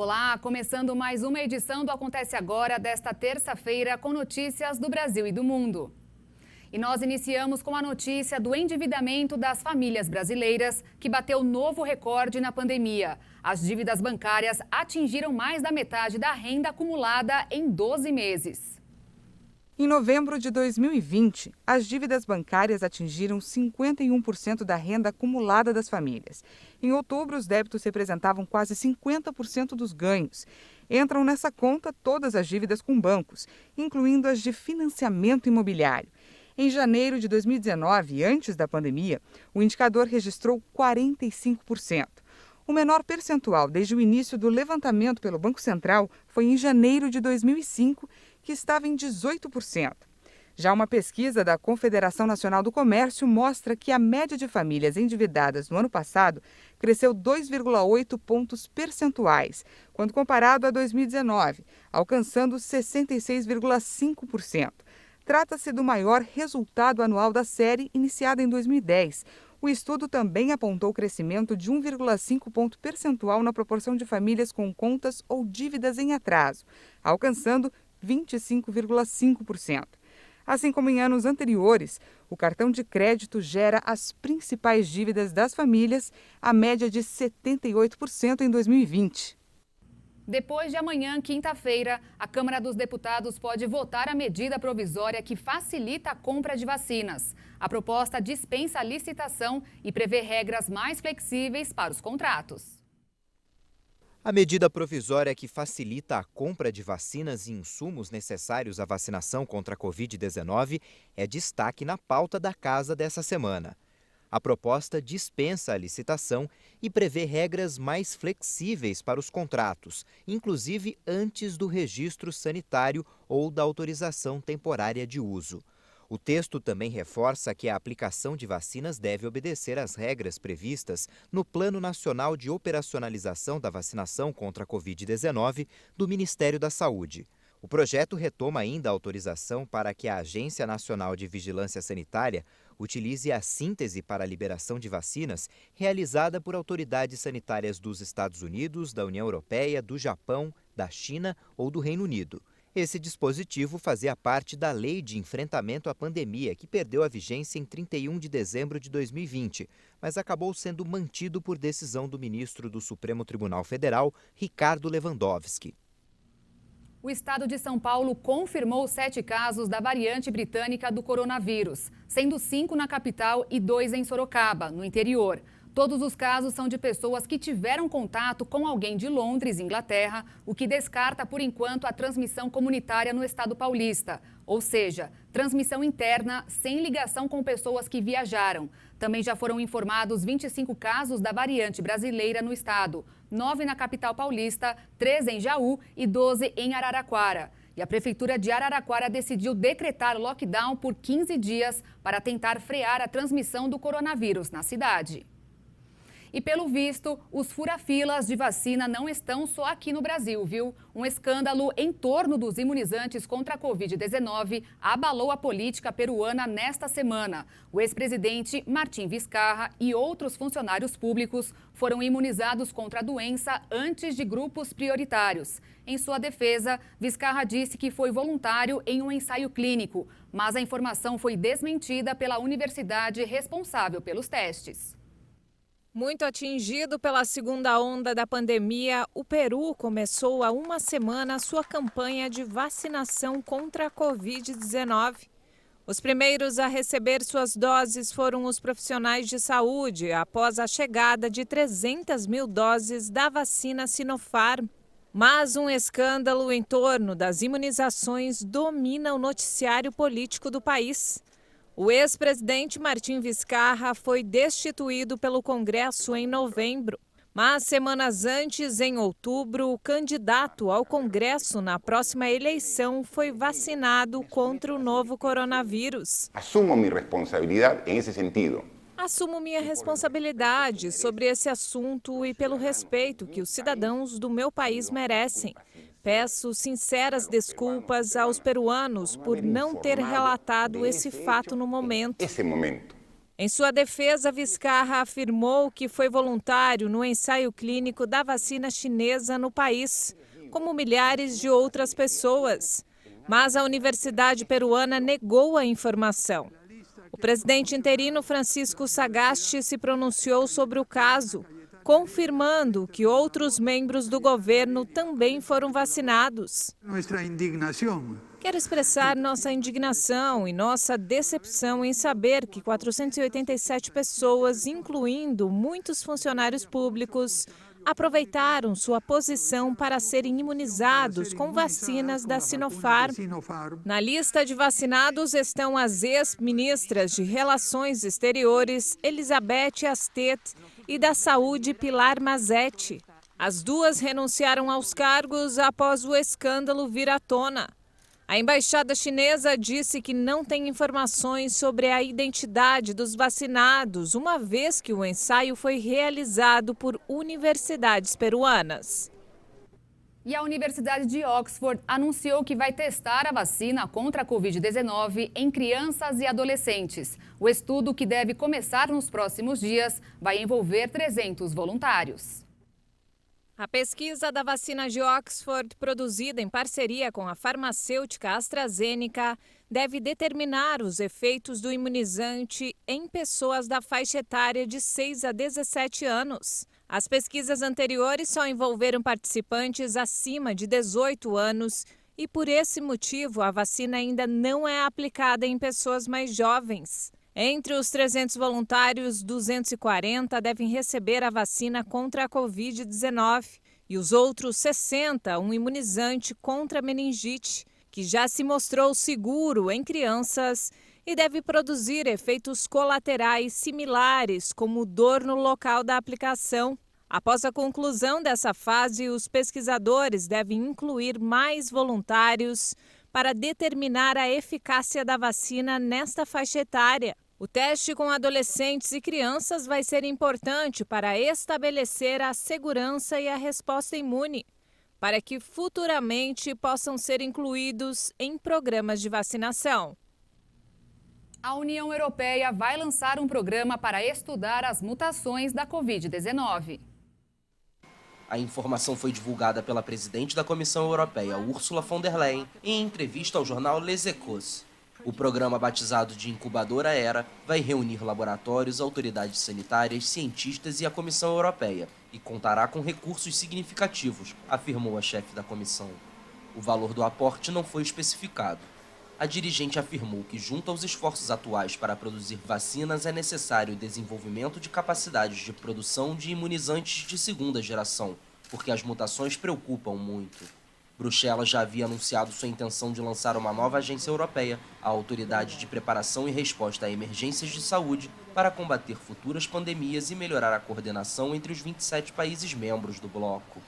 Olá, começando mais uma edição do Acontece Agora desta terça-feira com notícias do Brasil e do mundo. E nós iniciamos com a notícia do endividamento das famílias brasileiras, que bateu novo recorde na pandemia. As dívidas bancárias atingiram mais da metade da renda acumulada em 12 meses. Em novembro de 2020, as dívidas bancárias atingiram 51% da renda acumulada das famílias. Em outubro, os débitos representavam quase 50% dos ganhos. Entram nessa conta todas as dívidas com bancos, incluindo as de financiamento imobiliário. Em janeiro de 2019, antes da pandemia, o indicador registrou 45%. O menor percentual desde o início do levantamento pelo Banco Central foi em janeiro de 2005, que estava em 18%. Já uma pesquisa da Confederação Nacional do Comércio mostra que a média de famílias endividadas no ano passado cresceu 2,8 pontos percentuais, quando comparado a 2019, alcançando 66,5%. Trata-se do maior resultado anual da série, iniciada em 2010. O estudo também apontou crescimento de 1,5 ponto percentual na proporção de famílias com contas ou dívidas em atraso, alcançando 25,5%. Assim como em anos anteriores, o cartão de crédito gera as principais dívidas das famílias, a média de 78% em 2020. Depois de amanhã, quinta-feira, a Câmara dos Deputados pode votar a medida provisória que facilita a compra de vacinas. A proposta dispensa a licitação e prevê regras mais flexíveis para os contratos. A medida provisória que facilita a compra de vacinas e insumos necessários à vacinação contra a Covid-19 é destaque na pauta da Casa dessa semana. A proposta dispensa a licitação e prevê regras mais flexíveis para os contratos, inclusive antes do registro sanitário ou da autorização temporária de uso. O texto também reforça que a aplicação de vacinas deve obedecer às regras previstas no Plano Nacional de Operacionalização da Vacinação contra a Covid-19 do Ministério da Saúde. O projeto retoma ainda a autorização para que a Agência Nacional de Vigilância Sanitária utilize a síntese para a liberação de vacinas realizada por autoridades sanitárias dos Estados Unidos, da União Europeia, do Japão, da China ou do Reino Unido. Esse dispositivo fazia parte da Lei de Enfrentamento à Pandemia, que perdeu a vigência em 31 de dezembro de 2020, mas acabou sendo mantido por decisão do ministro do Supremo Tribunal Federal, Ricardo Lewandowski. O estado de São Paulo confirmou 7 casos da variante britânica do coronavírus, sendo 5 na capital e 2 em Sorocaba, no interior. Todos os casos são de pessoas que tiveram contato com alguém de Londres, Inglaterra, o que descarta, por enquanto, a transmissão comunitária no estado paulista, ou seja, transmissão interna sem ligação com pessoas que viajaram. Também já foram informados 25 casos da variante brasileira no estado, 9 na capital paulista, 3 em Jaú e 12 em Araraquara. E a Prefeitura de Araraquara decidiu decretar lockdown por 15 dias para tentar frear a transmissão do coronavírus na cidade. E pelo visto, os fura-filas de vacina não estão só aqui no Brasil, viu? Um escândalo em torno dos imunizantes contra a Covid-19 abalou a política peruana nesta semana. O ex-presidente Martim Vizcarra e outros funcionários públicos foram imunizados contra a doença antes de grupos prioritários. Em sua defesa, Vizcarra disse que foi voluntário em um ensaio clínico, mas a informação foi desmentida pela universidade responsável pelos testes. Muito atingido pela segunda onda da pandemia, o Peru começou há uma semana a sua campanha de vacinação contra a Covid-19. Os primeiros a receber suas doses foram os profissionais de saúde, após a chegada de 300 mil doses da vacina Sinopharm. Mas um escândalo em torno das imunizações domina o noticiário político do país. O ex-presidente Martim Vizcarra foi destituído pelo Congresso em novembro. Mas semanas antes, em outubro, o candidato ao Congresso na próxima eleição foi vacinado contra o novo coronavírus. Assumo minha responsabilidade nesse sentido. Assumo minha responsabilidade sobre esse assunto e pelo respeito que os cidadãos do meu país merecem. Peço sinceras desculpas aos peruanos por não ter relatado esse fato no momento. Em sua defesa, Vizcarra afirmou que foi voluntário no ensaio clínico da vacina chinesa no país, como milhares de outras pessoas. Mas a Universidade Peruana negou a informação. O presidente interino Francisco Sagasti se pronunciou sobre o caso, confirmando que outros membros do governo também foram vacinados. Quero expressar nossa indignação e nossa decepção em saber que 487 pessoas, incluindo muitos funcionários públicos, aproveitaram sua posição para serem imunizados com vacinas da Sinopharm. Na lista de vacinados estão as ex-ministras de Relações Exteriores, Elizabeth Astet, e da Saúde, Pilar Mazetti. As duas renunciaram aos cargos após o escândalo vir à tona. A embaixada chinesa disse que não tem informações sobre a identidade dos vacinados, uma vez que o ensaio foi realizado por universidades peruanas. E a Universidade de Oxford anunciou que vai testar a vacina contra a Covid-19 em crianças e adolescentes. O estudo, que deve começar nos próximos dias, vai envolver 300 voluntários. A pesquisa da vacina de Oxford, produzida em parceria com a farmacêutica AstraZeneca, deve determinar os efeitos do imunizante em pessoas da faixa etária de 6 a 17 anos. As pesquisas anteriores só envolveram participantes acima de 18 anos e, por esse motivo, a vacina ainda não é aplicada em pessoas mais jovens. Entre os 300 voluntários, 240 devem receber a vacina contra a Covid-19 e os outros 60 um imunizante contra a meningite, que já se mostrou seguro em crianças e deve produzir efeitos colaterais similares, como dor no local da aplicação. Após a conclusão dessa fase, os pesquisadores devem incluir mais voluntários para determinar a eficácia da vacina nesta faixa etária. O teste com adolescentes e crianças vai ser importante para estabelecer a segurança e a resposta imune, para que futuramente possam ser incluídos em programas de vacinação. A União Europeia vai lançar um programa para estudar as mutações da Covid-19. A informação foi divulgada pela presidente da Comissão Europeia, Ursula von der Leyen, em entrevista ao jornal Les Echos. O programa, batizado de Incubadora Era, vai reunir laboratórios, autoridades sanitárias, cientistas e a Comissão Europeia e contará com recursos significativos, afirmou a chefe da comissão. O valor do aporte não foi especificado. A dirigente afirmou que, junto aos esforços atuais para produzir vacinas, é necessário o desenvolvimento de capacidades de produção de imunizantes de segunda geração, porque as mutações preocupam muito. Bruxelas já havia anunciado sua intenção de lançar uma nova agência europeia, a Autoridade de Preparação e Resposta a Emergências de Saúde, para combater futuras pandemias e melhorar a coordenação entre os 27 países membros do bloco.